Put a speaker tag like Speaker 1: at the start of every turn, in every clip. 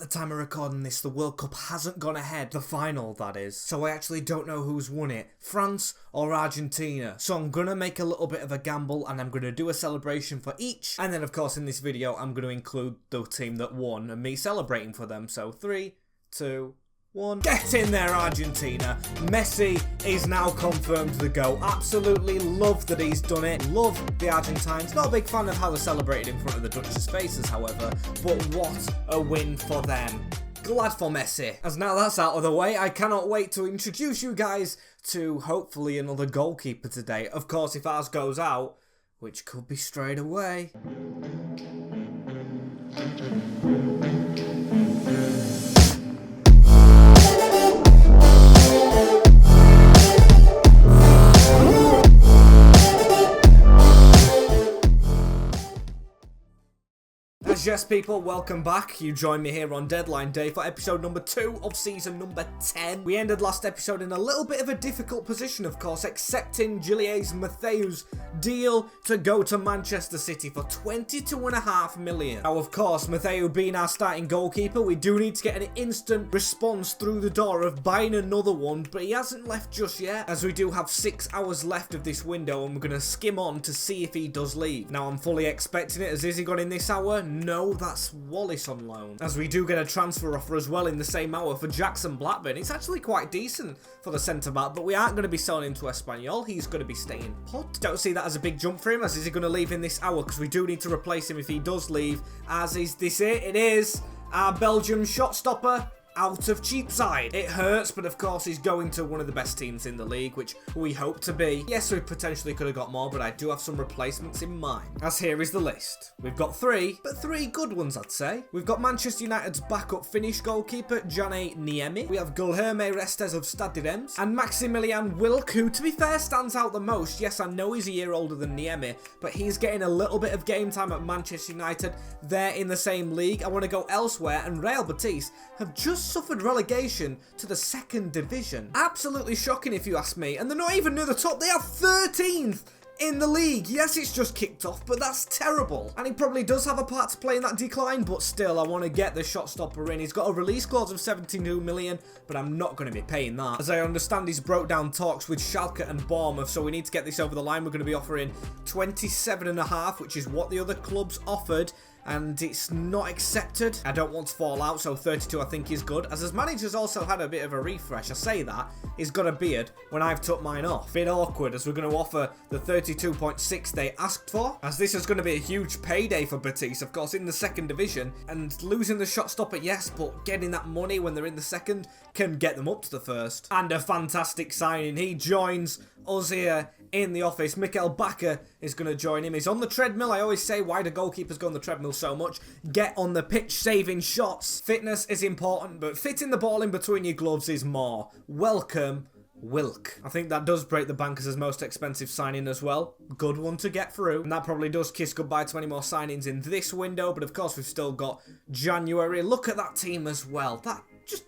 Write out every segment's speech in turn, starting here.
Speaker 1: At the time of recording this, the World Cup hasn't gone ahead, the final that is, so I actually don't know who's won it, France or Argentina. So I'm gonna make a little bit of a gamble and I'm gonna do a celebration for each, and then of course in this video I'm gonna include the team that won and me celebrating for them. So 3, 2, 1. Get in there, Argentina. Messi is now confirmed the GOAT. Absolutely love that he's done it. Love the Argentines. Not a big fan of how they celebrated in front of the Dutch's faces, however, but what a win for them. Glad for Messi. As now that's out of the way, I cannot wait to introduce you guys to hopefully another goalkeeper today. Of course, if ours goes out, which could be straight away. Yes, people, welcome back. You join me here on Deadline Day for episode number 2 of season number 10. We ended last episode in a little bit of a difficult position, of course, accepting Julius Matthew's deal to go to Manchester City for $22.5 million. Now, of course, Matthew being our starting goalkeeper, we do need to get an instant response through the door of buying another one, but he hasn't left just yet, as we do have 6 hours left of this window, and we're going to skim on to see if he does leave. Now, I'm fully expecting it. Has Izzy gone in this hour? No, that's Wallace on loan. As we do get a transfer offer as well in the same hour for Jackson Blackburn. It's actually quite decent for the centre-back, but we aren't going to be selling him to Espanyol. He's going to be staying put. Don't see that as a big jump for him, as is he going to leave in this hour, because we do need to replace him if he does leave. As is this it is our Belgium shot stopper out of Cheapside. It hurts, but of course he's going to one of the best teams in the league, which we hope to be. Yes, we potentially could have got more, but I do have some replacements in mind. As here is the list. We've got 3, but 3 good ones, I'd say. We've got Manchester United's backup Finnish goalkeeper, Jane Niemi. We have Guilherme Restes of Stade de Reims, and Maximilian Wilk, who, to be fair, stands out the most. Yes, I know he's a year older than Niemi, but he's getting a little bit of game time at Manchester United. They're in the same league. I want to go elsewhere, and Real Betis have just suffered relegation to the 2nd division. Absolutely shocking if you ask me, and they're not even near the top. They are 13th in the league. Yes, it's just kicked off, but that's terrible. And he probably does have a part to play in that decline, but still, I want to get the shot stopper in. He's got a release clause of 72 million, but I'm not going to be paying that. As I understand, he's broke down talks with Schalke and Bournemouth, so we need to get this over the line. We're going to be offering 27.5, which is what the other clubs offered, and it's not accepted. I don't want to fall out, so 32 I think is good. As his manager's also had a bit of a refresh. I say that, he's got a beard when I've took mine off. Bit awkward, as we're going to offer the 32.6 they asked for, as this is going to be a huge payday for Betis, of course, in the 2nd division. And losing the shot stopper, yes, but getting that money when they're in the 2nd can get them up to the 1st. And a fantastic signing. He joins us here in the office. Mikael Bakker is going to join him. He's on the treadmill. I always say, why do goalkeepers go on the treadmill so much? Get on the pitch saving shots. Fitness is important, but fitting the ball in between your gloves is more. Welcome, Wilk. I think that does break the bank as his most expensive signing as well. Good one to get through. And that probably does kiss goodbye to any more signings in this window, but of course we've still got January. Look at that team as well. That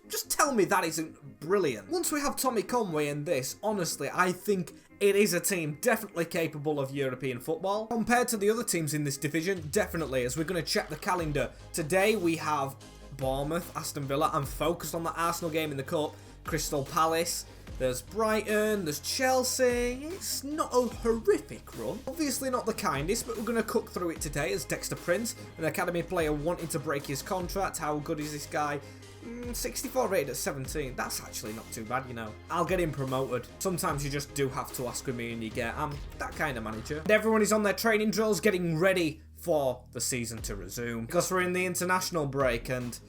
Speaker 1: Just tell me that isn't brilliant. Once we have Tommy Conway in this, honestly, I think it is a team definitely capable of European football. Compared to the other teams in this division, definitely, as we're going to check the calendar. Today we have Bournemouth, Aston Villa. I'm focused on the Arsenal game in the Cup. Crystal Palace. There's Brighton, there's Chelsea. It's not a horrific run. Obviously not the kindest, but we're going to cook through it today as Dexter Prince, an academy player wanting to break his contract. How good is this guy? 64 rated at 17. That's actually not too bad, you know. I'll get him promoted. Sometimes you just do have to ask with me and you get. I'm that kind of manager. And everyone is on their training drills getting ready for the season to resume, because we're in the international break and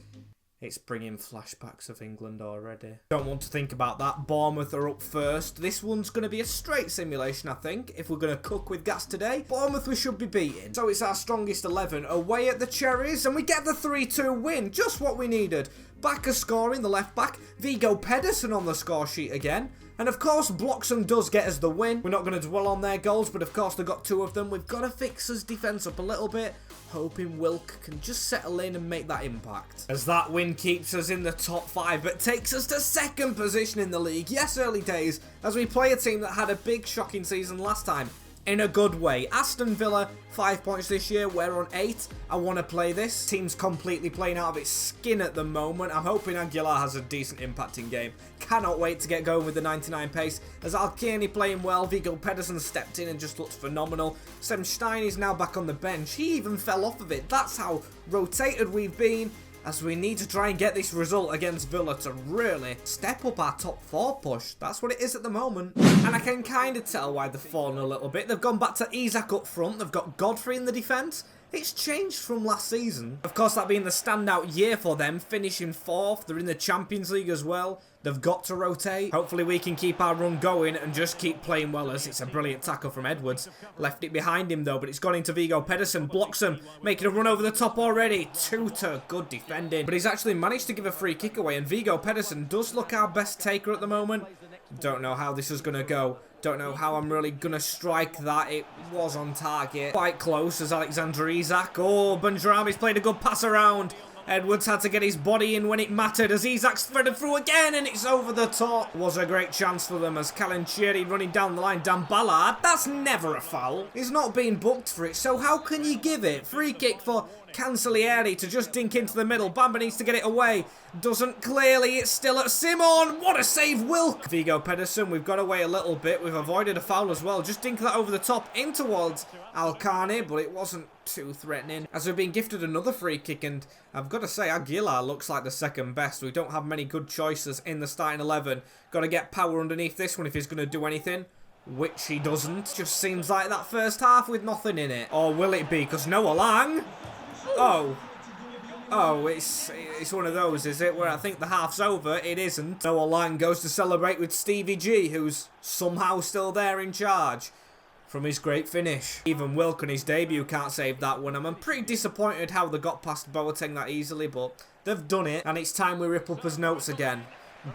Speaker 1: it's bringing flashbacks of England already. Don't want to think about that. Bournemouth are up first. This one's going to be a straight simulation, I think, if we're going to cook with gas today. Bournemouth we should be beating. So it's our strongest 11 away at the Cherries, and we get the 3-2 win. Just what we needed. Bakker scoring, the left back. Vigo Pedersen on the score sheet again. And of course, Bloxham does get us the win. We're not going to dwell on their goals, but of course they've got 2 of them. We've got to fix his defence up a little bit, hoping Wilk can just settle in and make that impact. As that win keeps us in the top 5, but takes us to 2nd position in the league. Yes, early days, as we play a team that had a big shocking season last time. in a good way. Aston Villa, 5 points this year. We're on 8. I want to play this. Team's completely playing out of its skin at the moment. I'm hoping Aguilar has a decent impact in game. Cannot wait to get going with the 99 pace. As Alkirni playing well, Viggo Pedersen stepped in and just looked phenomenal. Sem Stein is now back on the bench. He even fell off of it. That's how rotated we've been, as we need to try and get this result against Villa to really step up our top 4 push. That's what it is at the moment. And I can kind of tell why they've fallen a little bit. They've gone back to Isak up front. They've got Godfrey in the defence. It's changed from last season. Of course, that being the standout year for them, finishing 4th. They're in the Champions League as well. They've got to rotate. Hopefully we can keep our run going and just keep playing well, as it's a brilliant tackle from Edwards. Left it behind him though, but it's gone into Viggo Pedersen. Blocks him, making a run over the top already. Tutor, good defending. But he's actually managed to give a free kick away, and Viggo Pedersen does look our best taker at the moment. Don't know how this is going to go. Don't know how I'm really going to strike that. It was on target. Quite close as Alexander Isak. Oh, Benjarami's played a good pass around. Edwards had to get his body in when it mattered as Isak's threaded through again, and it's over the top. Was a great chance for them as Kalancheri running down the line. Dan Ballard, that's never a foul. He's not being booked for it, so how can you give it? Free kick for Cancellieri to just dink into the middle. Bamba needs to get it away. Doesn't clearly. It's still at Simon. What a save, Wilk. Viggo Pedersen, we've got away a little bit. We've avoided a foul as well. Just dink that over the top in towards Alkirni, but it wasn't too threatening. As we've been gifted another free kick, and I've got to say, Aguilar looks like the second best. We don't have many good choices in the starting 11. Got to get power underneath this one if he's going to do anything, which he doesn't. Just seems like that first half with nothing in it. Or will it be? Because Noah Lang... Oh, it's one of those, is it? Where I think the half's over. It isn't. Noah Lang goes to celebrate with Stevie G, who's somehow still there in charge from his great finish. Even Wilk on his debut can't save that one. I'm pretty disappointed how they got past Boateng that easily, but they've done it. And it's time we rip up his notes again.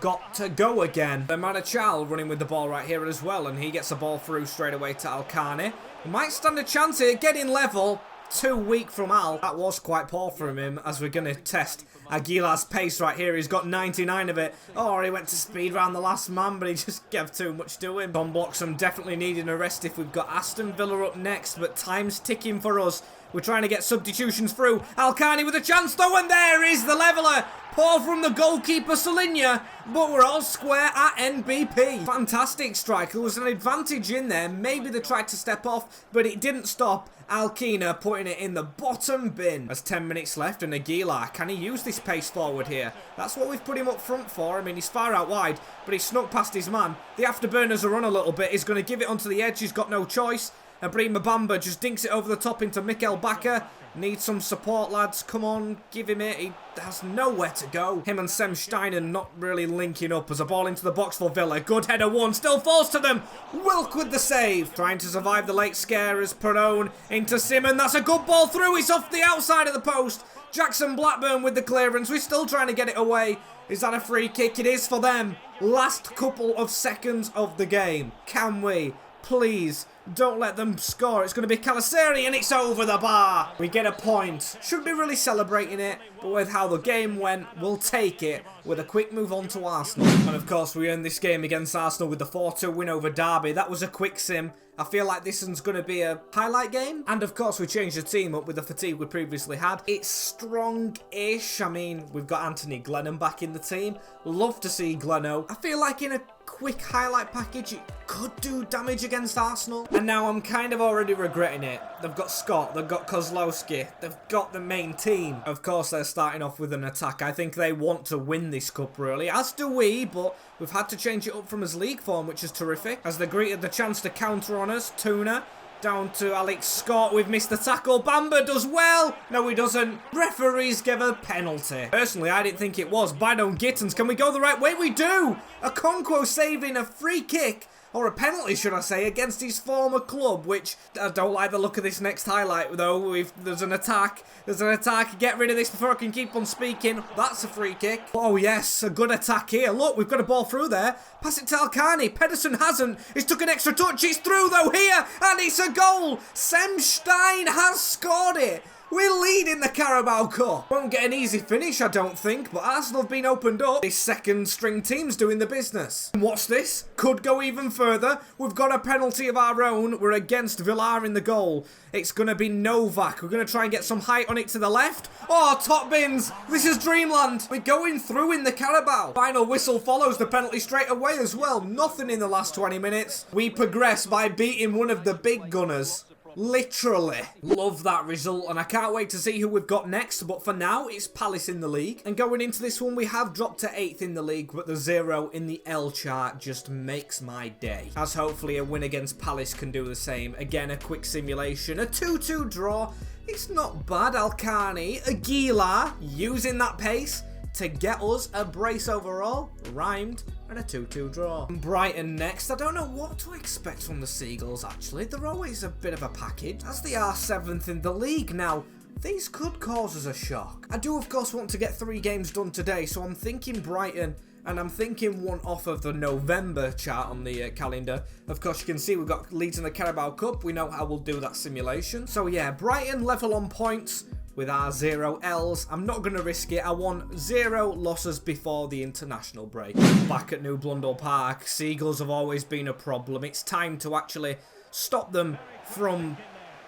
Speaker 1: Got to go again. The Manachal running with the ball right here as well, and he gets the ball through straight away to Alkirni. He might stand a chance here, getting level. Too weak from Al. That was quite poor from him, as we're going to test Aguilar's pace right here. He's got 99 of it. Oh, he went to speed round the last man, but he just gave too much to him. Tom Bloxham definitely needing a rest if we've got Aston Villa up next, but time's ticking for us. We're trying to get substitutions through. Alkirni with a chance though, and there is the leveller. Poor from the goalkeeper, Solinia, but we're all square at NBP. Fantastic strike. There was an advantage in there. Maybe they tried to step off, but it didn't stop Alkirni putting it in the bottom bin. There's 10 minutes left, and Aguilar, can he use this pace forward here? That's what we've put him up front for. I mean, he's far out wide, but he snuck past his man. The afterburners are on a little bit. He's going to give it onto the edge. He's got no choice. Ibrahima Bamba just dinks it over the top into Mikel Bakker. Needs some support, lads. Come on, give him it. He has nowhere to go. Him and Sem Steinen not really linking up as a ball into the box for Villa. Good header one. Still falls to them. Wilk with the save. Trying to survive the late scare as Perone into Simon. That's a good ball through. It's off the outside of the post. Jackson Blackburn with the clearance. We're still trying to get it away. Is that a free kick? It is for them. Last couple of seconds of the game. Can we please don't let them score? It's going to be Calasseri, and it's over the bar. We get a point. Should be really celebrating it, but with how the game went, we'll take it with a quick move on to Arsenal. And of course, we earned this game against Arsenal with the 4-2 win over Derby. That was a quick sim. I feel like this one's going to be a highlight game. And of course, we changed the team up with the fatigue we previously had. It's strong-ish. I mean, we've got Anthony Glennon back in the team. Love to see Gleno. I feel like in a quick highlight package, it could do damage against Arsenal. And now I'm kind of already regretting it. They've got Scott, they've got Kozlowski, they've got the main team. Of course, they're starting off with an attack. I think they want to win this cup, really, as do we, but we've had to change it up from his league form, which is terrific. As they greeted the chance to counter on us, Tuna down to Alex Scott. We've missed the tackle. Bamba does well. No, he doesn't. Referees give a penalty. Personally, I didn't think it was. Bidon Gittins, can we go the right way? We do. Okonkwo saving a free kick, or a penalty, should I say, against his former club, which I don't like the look of this next highlight, though. There's an attack. There's an attack. Get rid of this before I can keep on speaking. That's a free kick. Oh, yes, a good attack here. Look, we've got a ball through there. Pass it to Alkirni. Pedersen hasn't. He's took an extra touch. It's through, though, here, and it's a goal. Sem Stein has scored it. We're leading the Carabao Cup. Won't get an easy finish, I don't think, but Arsenal have been opened up. This second string team's doing the business. And watch this. Could go even further. We've got a penalty of our own. We're against Villa in the goal. It's going to be Novak. We're going to try and get some height on it to the left. Oh, top bins. This is dreamland. We're going through in the Carabao. Final whistle follows the penalty straight away as well. Nothing in the last 20 minutes. We progress by beating one of the big gunners. Literally. Love that result, and I can't wait to see who we've got next, but for now, it's Palace in the league. And going into this one, we have dropped to 8th in the league, but the 0 in the L chart just makes my day. As hopefully a win against Palace can do the same. Again, a quick simulation, a 2-2 draw. It's not bad. Alcani, Aguilar, using that pace to get us a brace overall, rhymed, and a 2-2 draw. Brighton next. I don't know what to expect from the Seagulls, actually. They're always a bit of a package, as they are 7th in the league. Now, these could cause us a shock. I do, of course, want to get 3 games done today, so I'm thinking Brighton, and I'm thinking one off of the November chart on the calendar. Of course, you can see we've got Leeds in the Carabao Cup. We know how we'll do that simulation. So, yeah, Brighton level on points with our 0 L's. I'm not going to risk it. I want 0 losses before the international break. Back at New Blundell Park, Seagulls have always been a problem. It's time to actually stop them from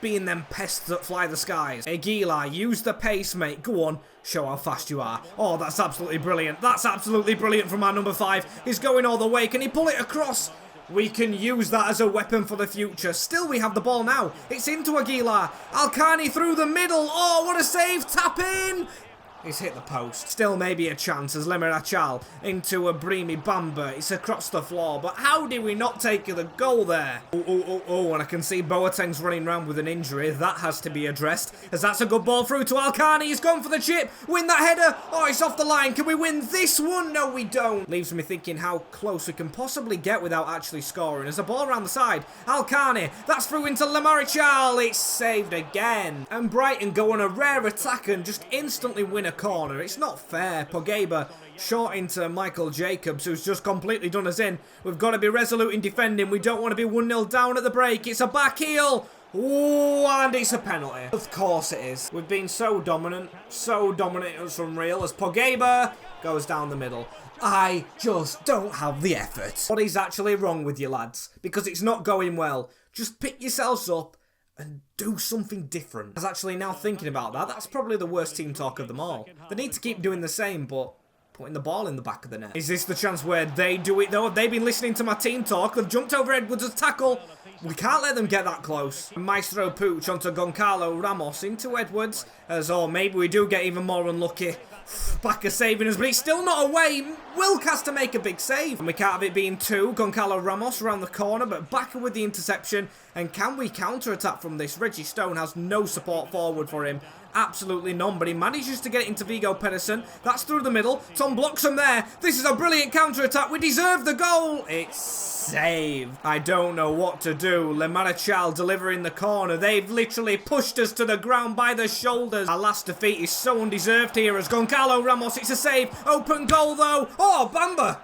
Speaker 1: being them pests that fly the skies. Aguilar, use the pace, mate. Go on, show how fast you are. Oh, that's absolutely brilliant. That's absolutely brilliant from our number 5. He's going all the way. Can he pull it across? We can use that as a weapon for the future. Still, we have the ball now. It's into Aguilar. Alcani through the middle. Oh, what a save. Tap in. He's hit the post. Still maybe a chance as Lemerachal into a Brimi Bamba. It's across the floor, but how did we not take the goal there? Oh, and I can see Boateng's running around with an injury. That has to be addressed, as that's a good ball through to Alcani. He's gone for the chip. Win that header. Oh, it's off the line. Can we win this one? No, we don't. Leaves me thinking how close we can possibly get without actually scoring. There's a ball around the side. Alcani. That's through into Lemerachal. It's saved again. And Brighton go on a rare attack and just instantly win a corner. It's not fair. Pogba short into Michael Jacobs, who's just completely done us in. We've got to be resolute in defending. We don't want to be 1-0 down at the break. It's a back heel. Ooh, and it's a penalty. Of course it is. We've been so dominant. It was unreal as Pogba goes down the middle. I just don't have the effort. What is actually wrong with you, lads? Because it's not going well. Just pick yourselves up and do something different. I was actually now thinking about that. That's probably the worst team talk of them all. They need to keep doing the same, but putting the ball in the back of the net. Is this the chance where they do it, though? Have they been listening to my team talk? They've jumped over Edwards' tackle. We can't let them get that close. Maestro Pooch onto Goncalo Ramos into Edwards. As, oh, maybe we do get even more unlucky. Backer saving us, but it's still not away. Wilk has to make a big save. And we can't have it being 2. Goncalo Ramos around the corner, but Backer with the interception. And can we counter-attack from this? Reggie Stone has no support forward for him. Absolutely none, but he manages to get it into Vigo Pedersen. That's through the middle. Tom blocks him there. This is a brilliant counter-attack. We deserve the goal. It's saved. I don't know what to do. Lemarachal delivering the corner. They've literally pushed us to the ground by the shoulders. Our last defeat is so undeserved here as Goncalo Ramos. It's a save. Open goal, though. Oh, Bamba.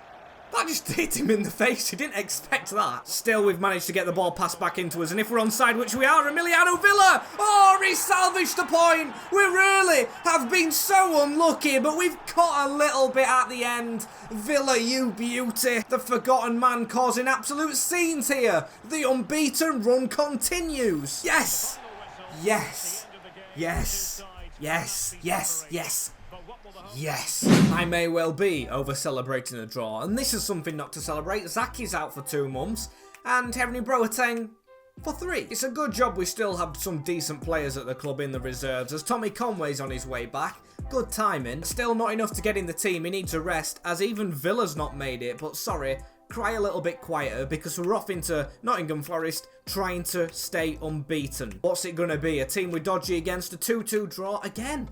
Speaker 1: That just hit him in the face. He didn't expect that. Still, we've managed to get the ball passed back into us. And if we're onside, which we are, Emiliano Villa. Oh, he salvaged the point. We really have been so unlucky, but we've caught a little bit at the end. Villa, you beauty. The forgotten man causing absolute scenes here. The unbeaten run continues. Yes. Yes. Yes. Yes. Yes. Yes. Yes, I may well be over-celebrating a draw, and this is something not to celebrate. Zaki's out for 2 months, and Henry Boateng for 3. It's a good job we still have some decent players at the club in the reserves, as Tommy Conway's on his way back. Good timing. Still not enough to get in the team. He needs a rest, as even Villa's not made it, but sorry, cry a little bit quieter because we're off into Nottingham Forest trying to stay unbeaten. What's it going to be? A team we're dodgy against, a 2-2 draw again?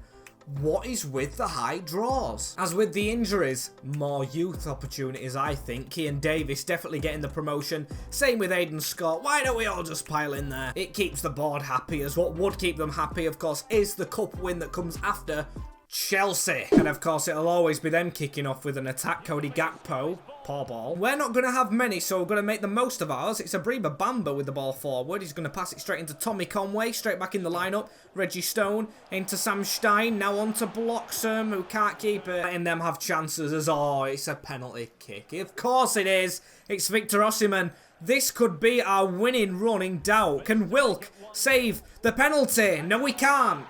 Speaker 1: What is with the high draws? As with the injuries, more youth opportunities, I think. Kean Davis definitely getting the promotion. Same with Aidan Scott. Why don't we all just pile in there? It keeps the board happy, as what would keep them happy, of course, is the cup win that comes after Chelsea. And of course, it'll always be them kicking off with an attack. Cody Gakpo. Poor ball. We're not going to have many, so we're going to make the most of ours. It's Abriba Bamba with the ball forward. He's going to pass it straight into Tommy Conway. Straight back in the lineup. Reggie Stone into Sam Stein. Now on to Bloxham, who can't keep it. Letting them have chances as, oh, it's a penalty kick. Of course it is. It's Victor Osimhen. This could be our winning run in doubt. Can Wilk save the penalty? No, we can't.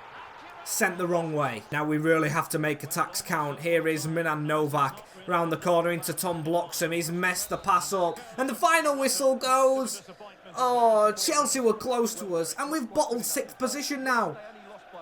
Speaker 1: Sent the wrong way. Now we really have to make attacks count. Here is Milan Novak round the corner into Tom Bloxham. He's messed the pass up. And the final whistle goes. Oh, Chelsea were close to us. And we've bottled 6th position now.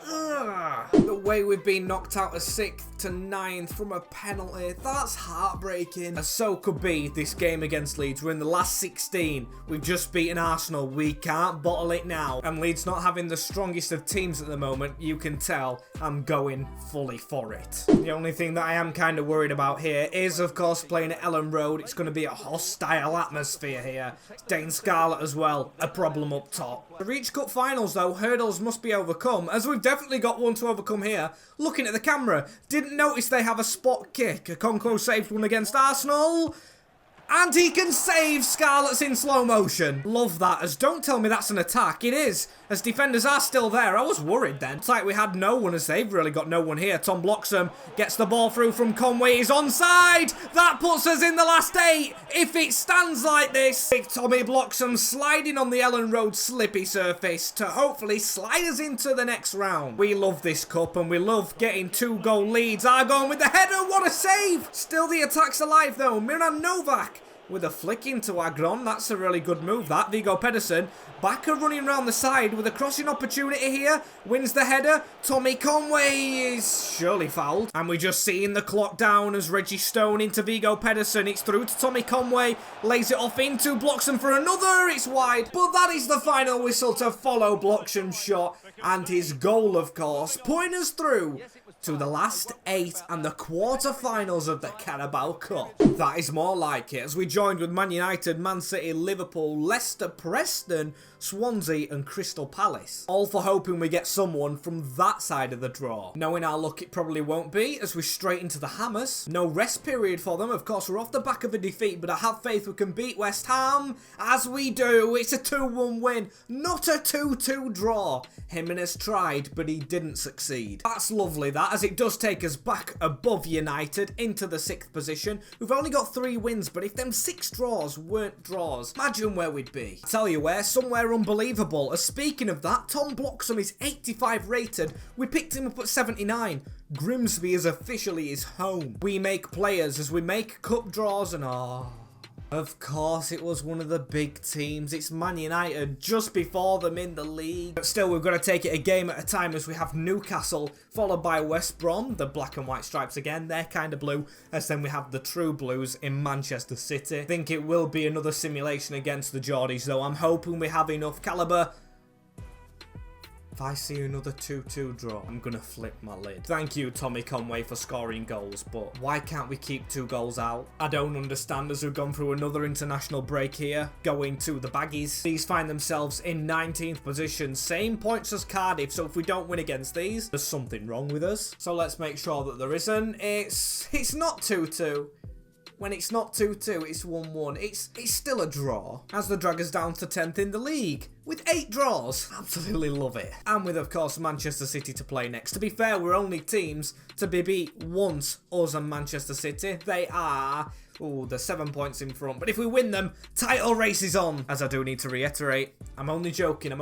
Speaker 1: Ugh. The way we've been knocked out of 6th to 9th from a penalty, that's heartbreaking. As so could be this game against Leeds. We're in the last 16. We've just beaten Arsenal. We can't bottle it now. And Leeds not having the strongest of teams at the moment, you can tell I'm going fully for it. The only thing that I am kind of worried about here is, of course, playing at Ellen Road. It's going to be a hostile atmosphere here. Dane Scarlett as well, a problem up top. To reach cup finals though, hurdles must be overcome, as we've definitely got one to overcome here. Looking at the camera, didn't notice they have a spot kick. Okonkwo saved one against Arsenal. And he can save. Scarlett's in slow motion. Love that, as don't tell me that's an attack. It is, as defenders are still there. I was worried then. It's like we had no one, as they've really got no one here. Tom Bloxham gets the ball through from Conway. He's onside. That puts us in the last 8. If it stands like this. Big Tommy Bloxham sliding on the Ellen Road slippy surface to hopefully slide us into the next round. We love this cup and we love getting 2-goal leads. Argon with the header. What a save. Still the attack's alive though. Miran Novak with a flick into Agron. That's a really good move, that. Viggo Pedersen. Backer running around the side with a crossing opportunity here. Wins the header. Tommy Conway is surely fouled. And we're just seeing the clock down as Reggie Stone into Viggo Pedersen. It's through to Tommy Conway. Lays it off into Bloxham for another. It's wide. But that is the final whistle to follow Bloxham's shot. And his goal, of course, putting us through to the last 8 and the quarter-finals of the Carabao Cup. That is more like it, as we joined with Man United, Man City, Liverpool, Leicester, Preston, Swansea and Crystal Palace. All for hoping we get someone from that side of the draw. Knowing our luck it probably won't be, as we're straight into the Hammers. No rest period for them, of course we're off the back of a defeat, but I have faith we can beat West Ham. As we do, it's a 2-1 win, not a 2-2 draw. Jimenez tried, but he didn't succeed. That's lovely that, as it does take us back above United into the 6th position. We've only got 3 wins, but if them 6 draws weren't draws, imagine where we'd be. I tell you where, somewhere unbelievable. As speaking of that, Tom Bloxham is 85 rated. We picked him up at 79. Grimsby is officially his home. We make players as we make cup draws and of course, it was one of the big teams. It's Man United just before them in the league. But still, we've got to take it a game at a time as we have Newcastle, followed by West Brom, the black and white stripes again. They're kind of blue. As then we have the true blues in Manchester City. I think it will be another simulation against the Geordies, though. I'm hoping we have enough calibre. If I see another 2-2 draw, I'm going to flip my lid. Thank you, Tommy Conway, for scoring goals, but why can't we keep 2 goals out? I don't understand, as we've gone through another international break here, going to the Baggies. These find themselves in 19th position, same points as Cardiff, so if we don't win against these, there's something wrong with us. So let's make sure that there isn't. It's not 2-2. When it's not 2-2, it's 1-1. It's still a draw, as the drag us down to 10th in the league, with 8 draws. Absolutely love it. And with, of course, Manchester City to play next. To be fair, we're only teams to be beat once, us and Manchester City. They are, they're 7 points in front. But if we win them, title race is on. As I do need to reiterate, I'm only joking.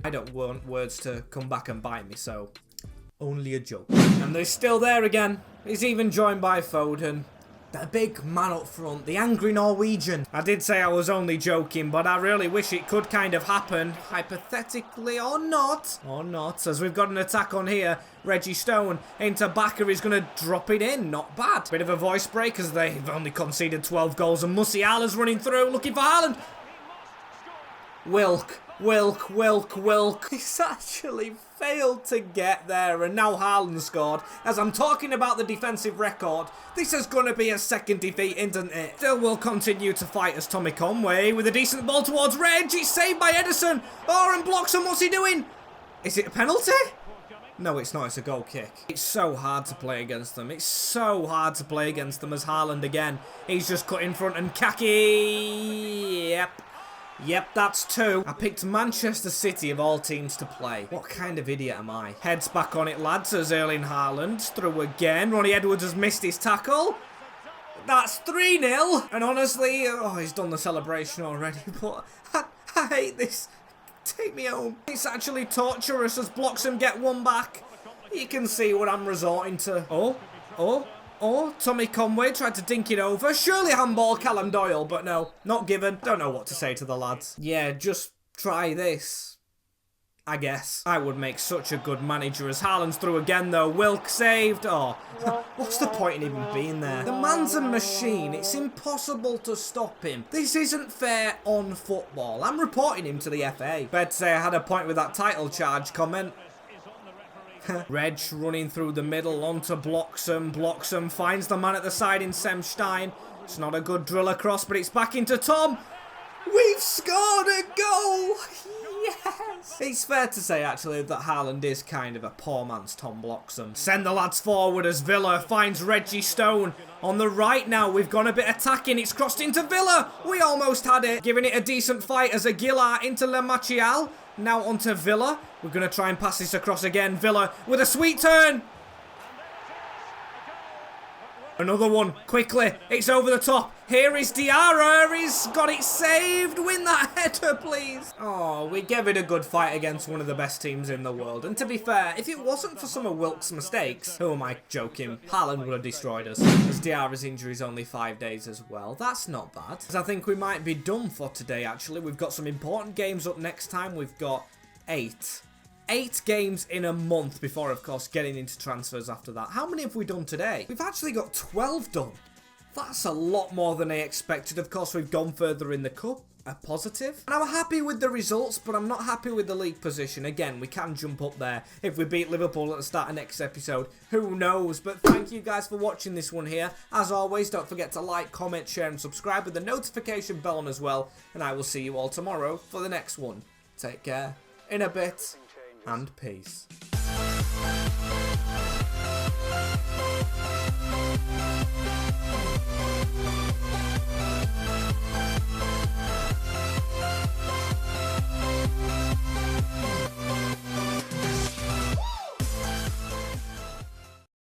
Speaker 1: I don't want words to come back and bite me, so only a joke. And they're still there again. He's even joined by Foden. The big man up front, the angry Norwegian. I did say I was only joking, but I really wish it could kind of happen. Hypothetically or not. As we've got an attack on here. Reggie Stone into Bakker. He's going to drop it in. Not bad. Bit of a voice break as they've only conceded 12 goals. And Musiala's running through, looking for Haaland. Wilk. He's actually failed to get there, and now Haaland scored. As I'm talking about the defensive record, this is going to be a second defeat, isn't it? Still will continue to fight as Tommy Conway with a decent ball towards Reg. It's saved by Ederson. And Bloxham, what's he doing? Is it a penalty? No, it's not. It's a goal kick. It's so hard to play against them. It's so hard to play against them as Haaland again. He's just cut in front and Kaki. Yep, that's 2. I picked Manchester City of all teams to play. What kind of idiot am I? Heads back on it, lads, as Erling Haaland. Through again. Ronnie Edwards has missed his tackle. That's 3-0. And honestly, oh, he's done the celebration already, but I hate this. Take me home. It's actually torturous as Bloxham get one back. You can see what I'm resorting to. Oh, Tommy Conway tried to dink it over. Surely handball Callum Doyle, but no, not given. Don't know what to say to the lads. Yeah, just try this, I guess. I would make such a good manager as Haaland's through again though. Wilk saved. Oh, what's the point in even being there? The man's a machine. It's impossible to stop him. This isn't fair on football. I'm reporting him to the FA. Bad to say I had a point with that title charge comment. Reg running through the middle onto Bloxham. Bloxham finds the man at the side in Semstein. It's not a good drill across, but it's back into Tom. We've scored a goal! Yes! It's fair to say, actually, that Haaland is kind of a poor man's Tom Bloxham. Send the lads forward as Villa finds Reggie Stone. On the right now, we've gone a bit attacking. It's crossed into Villa. We almost had it. Giving it a decent fight as Aguilar into Le Machial. Now onto Villa. We're going to try and pass this across again. Villa with a sweet turn. Another one, quickly, it's over the top. Here is Diarra, he's got it saved. Win that header, please. Oh, we gave it a good fight against one of the best teams in the world. And to be fair, if it wasn't for some of Wilk's mistakes, who am I joking? Haaland would have destroyed us. As Diarra's injury is only 5 days as well. That's not bad. I think we might be done for today, actually. We've got some important games up next time. We've got 8 games in a month before, of course, getting into transfers after that. How many have we done today? We've actually got 12 done. That's a lot more than I expected. Of course, we've gone further in the cup. A positive. And I'm happy with the results, but I'm not happy with the league position. Again, we can jump up there if we beat Liverpool at the start of next episode. Who knows? But thank you guys for watching this one here. As always, don't forget to like, comment, share, and subscribe with the notification bell on as well. And I will see you all tomorrow for the next one. Take care. In a bit. And peace.